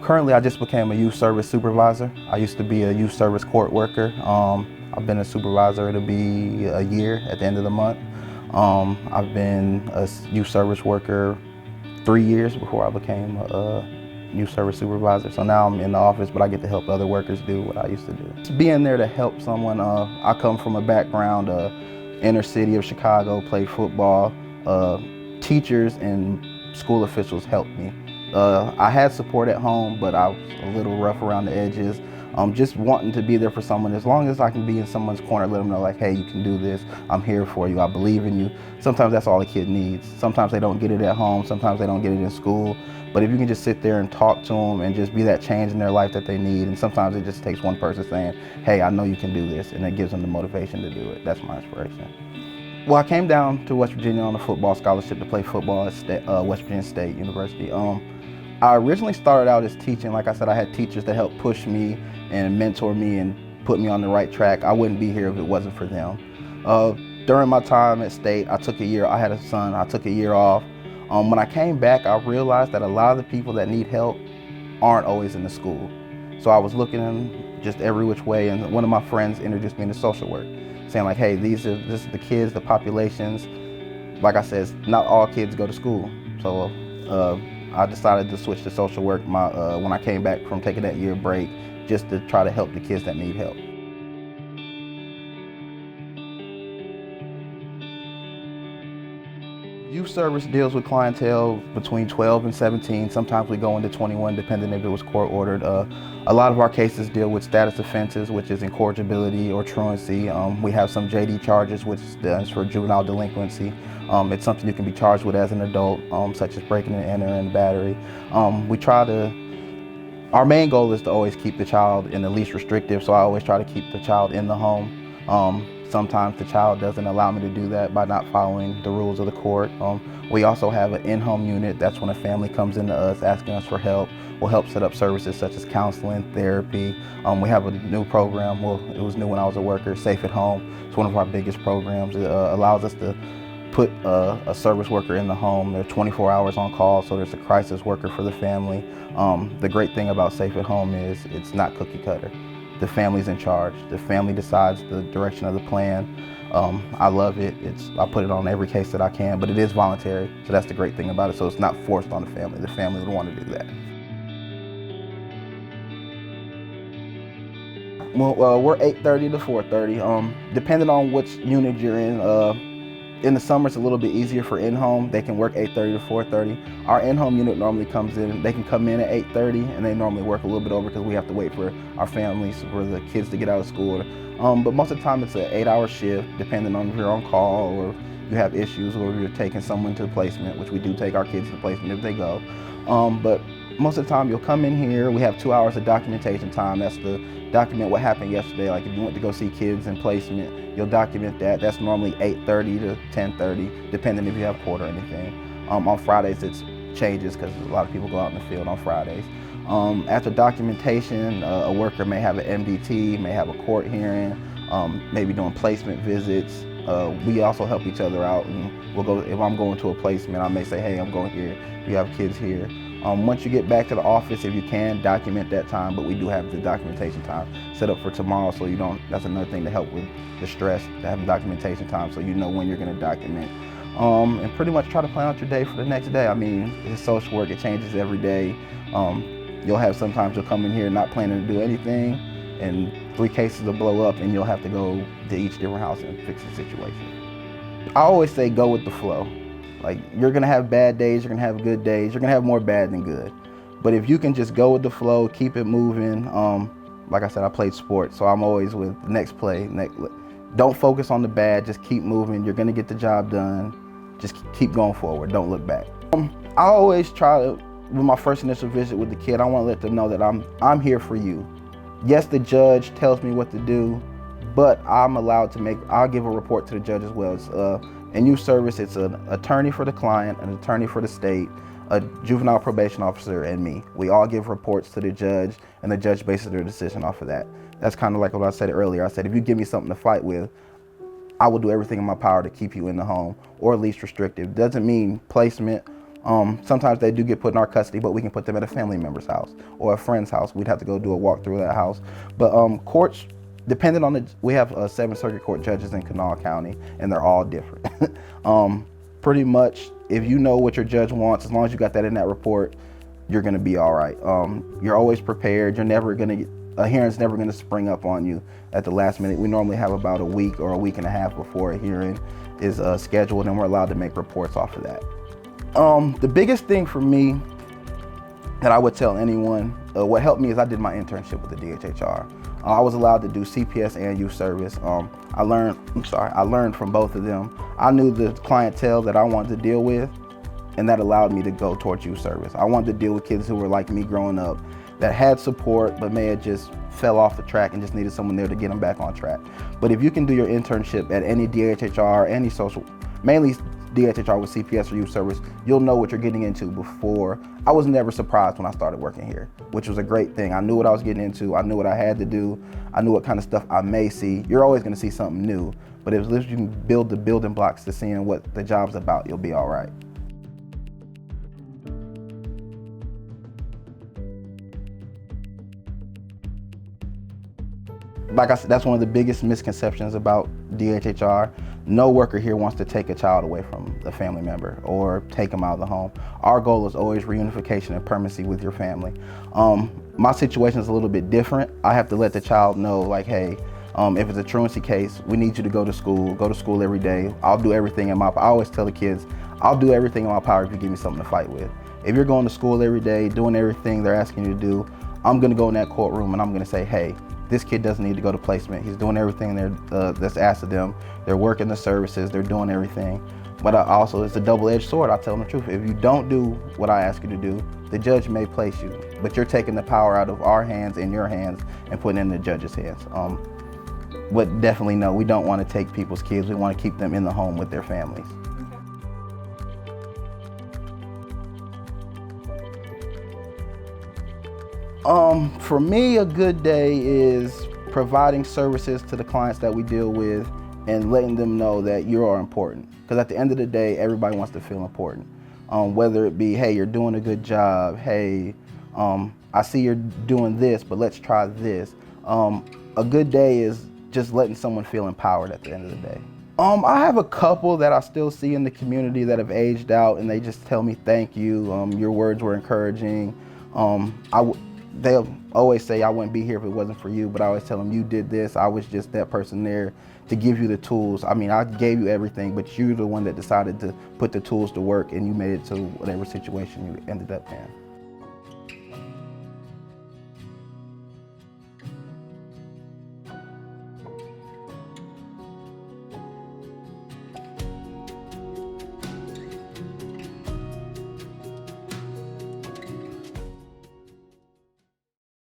Currently, I just became a youth service supervisor. I used to be a youth service court worker. I've been a supervisor, it'll be a year at the end of the month. I've been a youth service worker 3 years before I became a youth service supervisor. So now I'm in the office, but I get to help other workers do what I used to do. Just being there to help someone, I come from a background, inner city of Chicago, played football. Teachers and school officials helped me. I had support at home, but I was a little rough around the edges. Just wanting to be there for someone. As long as I can be in someone's corner, let them know like, hey, you can do this. I'm here for you. I believe in you. Sometimes that's all a kid needs. Sometimes they don't get it at home. Sometimes they don't get it in school. But if you can just sit there and talk to them and just be that change in their life that they need, and sometimes it just takes one person saying, hey, I know you can do this, and it gives them the motivation to do it. That's my inspiration. Well, I came down to West Virginia on a football scholarship to play football at West Virginia State University. I originally started out as teaching. Like I said, I had teachers that helped push me and mentor me and put me on the right track. I wouldn't be here if it wasn't for them. During my time at State, I took a year. I had a son. I took a year off. When I came back, I realized that a lot of the people that need help aren't always in the school. So I was looking in just every which way, and one of my friends introduced me into social work, saying like, hey, this is the kids, the populations. Like I said, not all kids go to school. So I decided to switch to social work when I came back from taking that year break, just to try to help the kids that need help. Youth service deals with clientele between 12 and 17. Sometimes we go into 21, depending if it was court ordered. A lot of our cases deal with status offenses, which is incorrigibility or truancy. We have some JD charges, which stands for juvenile delinquency. It's something you can be charged with as an adult, such as breaking and entering, battery. Our main goal is to always keep the child in the least restrictive, so I always try to keep the child in the home. Sometimes the child doesn't allow me to do that by not following the rules of the court. We also have an in-home unit. That's when a family comes into us asking us for help. We'll help set up services such as counseling, therapy. We have a new program, well, it was new when I was a worker, Safe at Home. It's one of our biggest programs. It allows us to put a service worker in the home. They're 24 hours on call, so there's a crisis worker for the family. The great thing about Safe at Home is it's not cookie cutter. The family's in charge. The family decides the direction of the plan. I love it. I put it on every case that I can, but it is voluntary, so that's the great thing about it. So it's not forced on the family. The family would want to do that. Well, we're 8:30 to 4:30, depending on which unit you're in. In the summer, it's a little bit easier for in-home. They can work 8:30 to 4:30. Our in-home unit normally comes in, they can come in at 8:30, and they normally work a little bit over because we have to wait for our families, for the kids to get out of school. But most of the time, it's an 8-hour shift, depending on if you're on call or you have issues, or if you're taking someone to placement, which we do take our kids to placement if they go. But most of the time, you'll come in here. We have 2 hours of documentation time. That's to document what happened yesterday. Like if you went to go see kids in placement, you'll document that. That's normally 8:30 to 10:30, depending if you have court or anything. On Fridays, it changes because a lot of people go out in the field on Fridays. After documentation, a worker may have an MDT, may have a court hearing, maybe doing placement visits. We also help each other out, and we'll go. If I'm going to a placement, I may say, hey, I'm going here. You have kids here. Once you get back to the office, if you can, document that time, but we do have the documentation time set up for tomorrow, so you don't, that's another thing to help with the stress, to have documentation time so you know when you're gonna document. And pretty much try to plan out your day for the next day. I mean, it's social work, it changes every day. You'll have sometimes you'll come in here not planning to do anything, and 3 cases will blow up and you'll have to go to each different house and fix the situation. I always say go with the flow. Like, you're gonna have bad days, you're gonna have good days, you're gonna have more bad than good. But if you can just go with the flow, keep it moving. Like I said, I played sports, so I'm always with the next play. Don't focus on the bad, just keep moving. You're gonna get the job done. Just keep going forward, don't look back. I always try to, with my first initial visit with the kid, I wanna let them know that I'm here for you. Yes, the judge tells me what to do, but I'm allowed to I'll give a report to the judge as well. In youth service, it's an attorney for the client, an attorney for the state, a juvenile probation officer, and me. We all give reports to the judge, and the judge bases their decision off of that. That's kind of like what I said earlier. I said, if you give me something to fight with, I will do everything in my power to keep you in the home, or least restrictive. Doesn't mean placement. Sometimes they do get put in our custody, but we can put them at a family member's house or a friend's house. We'd have to go do a walk through that house. But courts, depending on we have 7 circuit court judges in Kanawha County, and they're all different. Pretty much, if you know what your judge wants, as long as you got that in that report, you're gonna be all right. You're always prepared. You're never gonna a hearing's never gonna spring up on you at the last minute. We normally have about a week or a week and a half before a hearing is scheduled, and we're allowed to make reports off of that. The biggest thing for me that I would tell anyone, what helped me is I did my internship with the DHHR. I was allowed to do CPS and youth service. I learned from both of them. I knew the clientele that I wanted to deal with, and that allowed me to go towards youth service. I wanted to deal with kids who were like me growing up, that had support, but may have just fell off the track and just needed someone there to get them back on track. But if you can do your internship at any DHHR, any social, mainly DHHR with CPS or youth service, you'll know what you're getting into before. I was never surprised when I started working here, which was a great thing. I knew what I was getting into. I knew what I had to do. I knew what kind of stuff I may see. You're always gonna see something new, but if you can build the building blocks to seeing what the job's about, you'll be all right. Like I said, that's one of the biggest misconceptions about DHHR. No worker here wants to take a child away from a family member or take them out of the home. Our goal is always reunification and permanency with your family. My situation is a little bit different. I have to let the child know, like, hey, if it's a truancy case, we need you to go to school every day. I'll do everything in my power. I always tell the kids, I'll do everything in my power if you give me something to fight with. If you're going to school every day, doing everything they're asking you to do, I'm gonna go in that courtroom and I'm gonna say, hey, this kid doesn't need to go to placement. He's doing everything that's asked of them. They're working the services, they're doing everything. But also, it's a double-edged sword. I tell them the truth. If you don't do what I ask you to do, the judge may place you, but you're taking the power out of our hands and your hands and putting it in the judge's hands. But definitely no, we don't want to take people's kids. We want to keep them in the home with their families. For me, a good day is providing services to the clients that we deal with and letting them know that you are important. Because at the end of the day, everybody wants to feel important. Whether it be, hey, you're doing a good job, hey, I see you're doing this, but let's try this. A good day is just letting someone feel empowered at the end of the day. I have a couple that I still see in the community that have aged out, and they just tell me thank you, your words were encouraging. They'll always say, I wouldn't be here if it wasn't for you, but I always tell them, you did this, I was just that person there to give you the tools. I mean, I gave you everything, but you're the one that decided to put the tools to work, and you made it to whatever situation you ended up in.